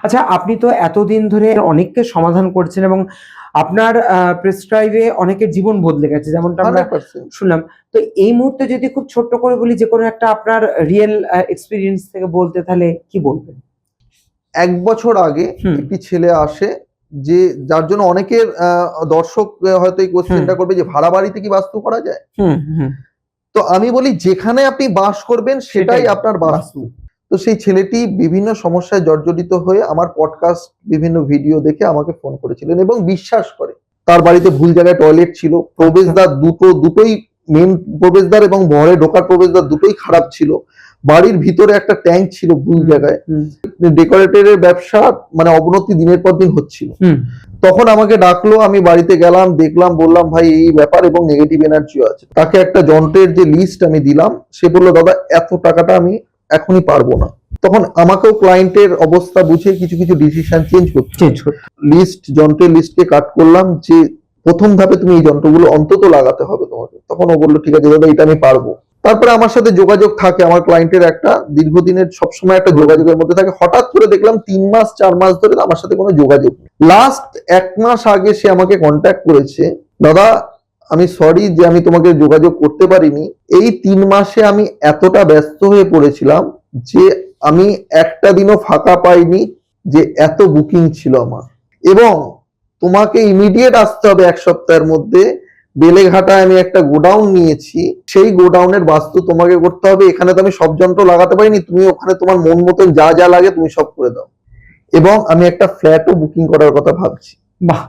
আচ্ছা, আপনি তো এতদিন ধরে অনেককে সমাধান করছেন এবং আপনার প্রেসক্রাইবে অনেকের জীবন বদলে গেছে, যেমনটা আমরা 100%। শুনলাম। তো এই মুহূর্তে যদি খুব ছোট্ট করে বলি, যে কোনো একটা আপনার রিয়েল এক্সপেরিয়েন্স থেকে বলতে, তাহলে কি বলবেন? 1 বছর আগে একটি ছেলে আসে, যে যার জন্য অনেকের দর্শক হয়তো এই কোশ্চেনটা করবে যে ভাড়া বাড়িতে কি বাস্তু করা যায়। তো আমি বলি যেখানে আপনি বাস করবেন সেটাই আপনার বাস্তু। তো সেই ছেলেটি বিভিন্ন সমস্যায় জর্জরিত হয়ে আমার পডকাস্ট বিভিন্ন ভিডিও দেখে আমাকে ফোন করেছিলেন এবং বিশ্বাস করে। তার বাড়িতে ভুল জায়গায় টয়লেট ছিল, প্রবেশদ্বার দুটোই মেন প্রবেশদ্বার এবং ঘরে ঢোকার প্রবেশদ্বার দুটোই খারাপ ছিল, বাড়ির ভিতরে একটা ট্যাঙ্ক ছিল ভুল জায়গায়, ডেকোরেটরের ব্যবসা মানে অবনতি দিনের পর দিন হচ্ছিল। তখন আমাকে ডাকলো, আমি বাড়িতে গেলাম, দেখলাম, বললাম ভাই এই ব্যাপার এবং নেগেটিভ এনার্জিও আছে। তাকে একটা যন্ত্রের যে লিস্ট আমি দিলাম, সে বললো দাদা এত টাকাটা আমি এখনই পারবো না। তখন আমাকেও ক্লায়েন্টের অবস্থা বুঝে কিছু কিছু ডিসিশন চেঞ্জ করতে যন্ত্রের লিস্টকে কাট করলাম, যে প্রথম ধাপে তুমি এই যন্ত্রগুলো অন্তত লাগাতে হবে তোমাকে। তখন ও বললো ঠিক আছে দাদা, এটা আমি পারবো। তারপরে আমার সাথে যোগাযোগ থাকে, আমার ক্লায়েন্টের একটা দীর্ঘদিনের সবসময় একটা যোগাযোগের মধ্যে থাকে। হঠাৎ করে দেখলাম 3 মাস 4 মাস ধরে আমার সাথে কোনো যোগাযোগ নেই। লাস্ট 1 মাস আগে সে আমাকে কন্ট্যাক্ট করেছে, দাদা আমি সরি যে আমি তোমাকে যোগাযোগ করতে পারিনি। এই 3 মাসে আমি এতটা ব্যস্ত হয়ে পড়েছিলাম যে আমি একটা দিনও ফাঁকা পাইনি, যে এত বুকিং ছিল আমার, এবং তোমাকে ইমিডিয়েট আসতে হবে 1 সপ্তাহের মধ্যে। বেলেঘাটায় আমি একটা গোডাউন নিয়েছি, সেই গোডাউনের বাস্তু তোমাকে করতে হবে। এখানে তো আমি সব যন্ত্র লাগাতে পারিনি, তুমি ওখানে তোমার মন মতন যা যা লাগে তুমি সব করে দাও, এবং আমি একটা ফ্ল্যাটও বুকিং করার কথা ভাবছি। বাহ!